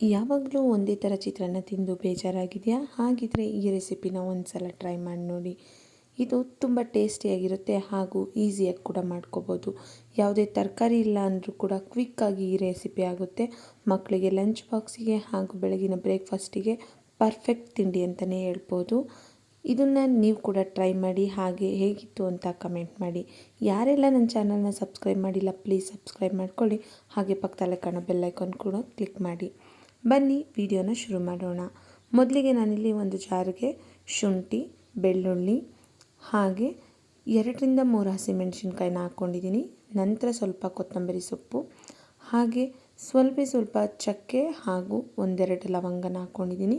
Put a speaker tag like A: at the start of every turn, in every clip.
A: ಯಾವಾಗಲೂ ಒಂದೇ ಥರ ಚಿತ್ರಾನ್ನ ತಿಂದು ಬೇಜಾರಾಗಿದೆಯಾ? ಹಾಗಿದ್ರೆ ಈ ರೆಸಿಪಿನ ಒಂದು ಸಲ ಟ್ರೈ ಮಾಡಿ ನೋಡಿ. ಇದು ತುಂಬ ಟೇಸ್ಟಿಯಾಗಿರುತ್ತೆ ಹಾಗೂ ಈಸಿಯಾಗಿ ಕೂಡ ಮಾಡ್ಕೋಬೋದು. ಯಾವುದೇ ತರಕಾರಿ ಇಲ್ಲ ಅಂದರೂ ಕೂಡ ಕ್ವಿಕ್ಕಾಗಿ ಈ ರೆಸಿಪಿ ಆಗುತ್ತೆ. ಮಕ್ಕಳಿಗೆ ಲಂಚ್ ಬಾಕ್ಸಿಗೆ ಹಾಗೂ ಬೆಳಗಿನ ಬ್ರೇಕ್ಫಾಸ್ಟಿಗೆ ಪರ್ಫೆಕ್ಟ್ ತಿಂಡಿ ಅಂತಲೇ ಹೇಳ್ಬೋದು. ಇದನ್ನು ನೀವು ಕೂಡ ಟ್ರೈ ಮಾಡಿ, ಹಾಗೆ ಹೇಗಿತ್ತು ಅಂತ ಕಮೆಂಟ್ ಮಾಡಿ. ಯಾರೆಲ್ಲ ನನ್ನ ಚಾನಲ್ನ ಸಬ್ಸ್ಕ್ರೈಬ್ ಮಾಡಿಲ್ಲ ಪ್ಲೀಸ್ ಸಬ್ಸ್ಕ್ರೈಬ್ ಮಾಡ್ಕೊಳ್ಳಿ, ಹಾಗೆ ಪಕ್ಕದಲ್ಲೇ ಕಾಣೋ ಬೆಲ್ ಐಕಾನ್ ಕೂಡ ಕ್ಲಿಕ್ ಮಾಡಿ. ಬನ್ನಿ ವಿಡಿಯೋನ ಶುರು ಮಾಡೋಣ. ಮೊದಲಿಗೆ ನಾನಿಲ್ಲಿ ಒಂದು ಜಾರಿಗೆ ಶುಂಠಿ, ಬೆಳ್ಳುಳ್ಳಿ ಹಾಗೆ 2ರಿಂದ 3 ಹಸಿಮೆಣಸಿನ್ಕಾಯಿನ ಹಾಕ್ಕೊಂಡಿದ್ದೀನಿ. ನಂತರ ಸ್ವಲ್ಪ ಕೊತ್ತಂಬರಿ ಸೊಪ್ಪು ಹಾಗೆ ಸ್ವಲ್ಪ ಚಕ್ಕೆ ಹಾಗೂ 1-2 ಲವಂಗನ ಹಾಕ್ಕೊಂಡಿದ್ದೀನಿ.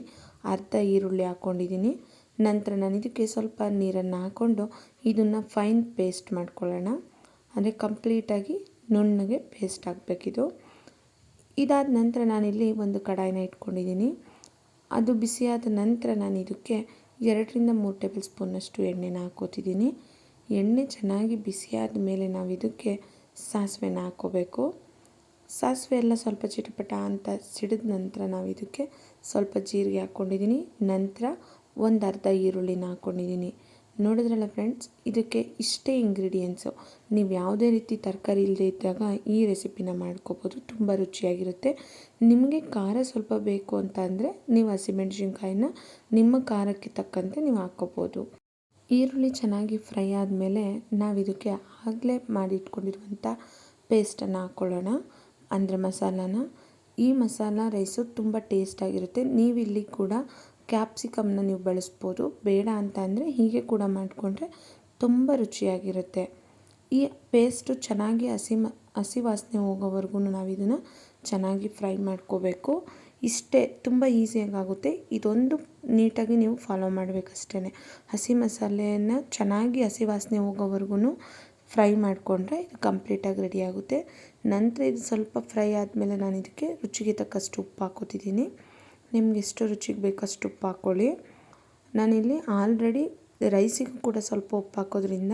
A: ಅರ್ಧ ಈರುಳ್ಳಿ ಹಾಕ್ಕೊಂಡಿದ್ದೀನಿ. ನಂತರ ನಾನು ಇದಕ್ಕೆ ಸ್ವಲ್ಪ ನೀರನ್ನು ಹಾಕ್ಕೊಂಡು ಇದನ್ನು ಫೈನ್ ಪೇಸ್ಟ್ ಮಾಡ್ಕೊಳ್ಳೋಣ. ಅಂದರೆ ಕಂಪ್ಲೀಟಾಗಿ ನುಣ್ಣಗೆ ಪೇಸ್ಟ್ ಆಗಬೇಕಿದು. ಇದಾದ ನಂತರ ನಾನಿಲ್ಲಿ ಒಂದು ಕಡಾಯಿನ ಇಟ್ಕೊಂಡಿದ್ದೀನಿ. ಅದು ಬಿಸಿಯಾದ ನಂತರ ನಾನು ಇದಕ್ಕೆ 2ರಿಂದ 3 ಟೇಬಲ್ ಸ್ಪೂನಷ್ಟು ಎಣ್ಣೆನ ಹಾಕ್ಕೋತಿದ್ದೀನಿ. ಎಣ್ಣೆ ಚೆನ್ನಾಗಿ ಬಿಸಿಯಾದ ಮೇಲೆ ನಾವು ಇದಕ್ಕೆ ಸಾಸಿವೆನ ಹಾಕ್ಕೋಬೇಕು. ಸಾಸಿವೆ ಎಲ್ಲ ಸ್ವಲ್ಪ ಚಿಟಪಟ ಅಂತ ಸಿಡಿದ ನಂತರ ನಾವು ಇದಕ್ಕೆ ಸ್ವಲ್ಪ ಜೀರಿಗೆ ಹಾಕ್ಕೊಂಡಿದ್ದೀನಿ. ನಂತರ ಒಂದು ಅರ್ಧ ಈರುಳ್ಳಿನ ಹಾಕ್ಕೊಂಡಿದ್ದೀನಿ. ನೋಡಿದ್ರಲ್ಲ ಫ್ರೆಂಡ್ಸ್, ಇದಕ್ಕೆ ಇಷ್ಟೇ ಇಂಗ್ರೀಡಿಯೆಂಟ್ಸು. ನೀವು ಯಾವುದೇ ರೀತಿ ತರಕಾರಿ ಇಲ್ಲದೆ ಇದ್ದಾಗ ಈ ರೆಸಿಪಿನ ಮಾಡ್ಕೋಬೋದು, ತುಂಬ ರುಚಿಯಾಗಿರುತ್ತೆ. ನಿಮಗೆ ಖಾರ ಸ್ವಲ್ಪ ಬೇಕು ಅಂತ ಅಂದರೆ ನೀವು ಹಸಿಮೆಣಸಿನ್ಕಾಯಿನ ನಿಮ್ಮ ಖಾರಕ್ಕೆ ತಕ್ಕಂತೆ ನೀವು ಹಾಕ್ಕೋಬೋದು. ಈರುಳ್ಳಿ ಚೆನ್ನಾಗಿ ಫ್ರೈ ಆದಮೇಲೆ ನಾವು ಇದಕ್ಕೆ ಆಗಲೇ ಮಾಡಿಟ್ಕೊಂಡಿರುವಂಥ ಪೇಸ್ಟನ್ನು ಹಾಕ್ಕೊಳ್ಳೋಣ, ಅಂದರೆ ಮಸಾಲಾನ. ಈ ಮಸಾಲ ರೈಸು ತುಂಬ ಟೇಸ್ಟಾಗಿರುತ್ತೆ. ನೀವು ಇಲ್ಲಿ ಕೂಡ ಕ್ಯಾಪ್ಸಿಕಮ್ನ ನೀವು ಬಳಸ್ಬೋದು. ಬೇಡ ಅಂತ ಅಂದರೆ ಹೀಗೆ ಕೂಡ ಮಾಡಿಕೊಂಡ್ರೆ ತುಂಬ ರುಚಿಯಾಗಿರುತ್ತೆ. ಈ ಪೇಸ್ಟು ಚೆನ್ನಾಗಿ ಹಸಿ ವಾಸನೆ ಹೋಗೋವರೆಗೂ ನಾವು ಇದನ್ನು ಚೆನ್ನಾಗಿ ಫ್ರೈ ಮಾಡ್ಕೋಬೇಕು. ಇಷ್ಟೇ, ತುಂಬ ಈಸಿಯಾಗಿ ಆಗುತ್ತೆ. ಇದೊಂದು ನೀಟಾಗಿ ನೀವು ಫಾಲೋ ಮಾಡಬೇಕಷ್ಟೇ. ಹಸಿ ಮಸಾಲೆಯನ್ನು ಚೆನ್ನಾಗಿ ಹಸಿ ವಾಸನೆ ಹೋಗೋವರೆಗೂ ಫ್ರೈ ಮಾಡಿಕೊಂಡ್ರೆ ಇದು ಕಂಪ್ಲೀಟಾಗಿ ರೆಡಿ ಆಗುತ್ತೆ. ನಂತರ ಇದು ಸ್ವಲ್ಪ ಫ್ರೈ ಆದಮೇಲೆ ನಾನು ಇದಕ್ಕೆ ರುಚಿಗೆ ತಕ್ಕಷ್ಟು ಉಪ್ಪು ಹಾಕ್ಕೋತಿದ್ದೀನಿ. ನಿಮ್ಗೆ ಎಷ್ಟು ರುಚಿಗೆ ಬೇಕಷ್ಟು ಉಪ್ಪು ಹಾಕ್ಕೊಳ್ಳಿ. ನಾನಿಲ್ಲಿ ಆಲ್ರೆಡಿ ರೈಸಿಗೂ ಕೂಡ ಸ್ವಲ್ಪ ಉಪ್ಪು ಹಾಕೋದ್ರಿಂದ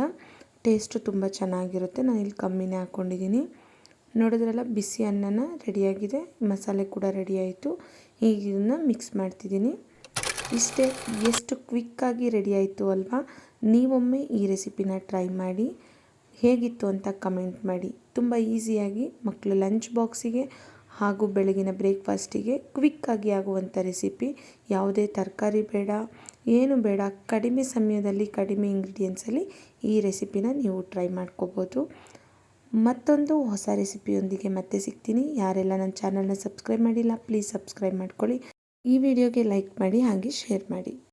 A: ಟೇಸ್ಟು ತುಂಬ ಚೆನ್ನಾಗಿರುತ್ತೆ. ನಾನಿಲ್ಲಿ ಕಮ್ಮಿನೇ ಹಾಕ್ಕೊಂಡಿದ್ದೀನಿ. ನೋಡಿದ್ರಲ್ಲ, ಬಿಸಿ ಅನ್ನನ ರೆಡಿಯಾಗಿದೆ, ಮಸಾಲೆ ಕೂಡ ರೆಡಿ ಆಯಿತು. ಈಗ ಇದನ್ನು ಮಿಕ್ಸ್ ಮಾಡ್ತಿದ್ದೀನಿ. ಇಷ್ಟೇ, ಎಷ್ಟು ಕ್ವಿಕ್ಕಾಗಿ ರೆಡಿ ಆಯಿತು ಅಲ್ವಾ? ನೀವೊಮ್ಮೆ ಈ ರೆಸಿಪಿನ ಟ್ರೈ ಮಾಡಿ, ಹೇಗಿತ್ತು ಅಂತ ಕಮೆಂಟ್ ಮಾಡಿ. ತುಂಬ ಈಸಿಯಾಗಿ ಮಕ್ಕಳು ಲಂಚ್ ಬಾಕ್ಸಿಗೆ ಹಾಗೂ ಬೆಳಗಿನ ಬ್ರೇಕ್ಫಾಸ್ಟಿಗೆ ಕ್ವಿಕ್ಕಾಗಿ ಆಗುವಂಥ ರೆಸಿಪಿ. ಯಾವುದೇ ತರಕಾರಿ ಬೇಡ, ಏನು ಬೇಡ, ಕಡಿಮೆ ಸಮಯದಲ್ಲಿ ಕಡಿಮೆ ಇಂಗ್ರೀಡಿಯೆಂಟ್ಸಲ್ಲಿ ಈ ರೆಸಿಪಿನ ನೀವು ಟ್ರೈ ಮಾಡ್ಕೋಬೋದು. ಮತ್ತೊಂದು ಹೊಸ ರೆಸಿಪಿಯೊಂದಿಗೆ ಮತ್ತೆ ಸಿಗ್ತೀನಿ. ಯಾರೆಲ್ಲ ನನ್ನ ಚಾನಲ್ನ ಸಬ್ಸ್ಕ್ರೈಬ್ ಮಾಡಿಲ್ಲ ಪ್ಲೀಸ್ ಸಬ್ಸ್ಕ್ರೈಬ್ ಮಾಡ್ಕೊಳ್ಳಿ. ಈ ವಿಡಿಯೋಗೆ ಲೈಕ್ ಮಾಡಿ ಹಾಗೆ ಶೇರ್ ಮಾಡಿ.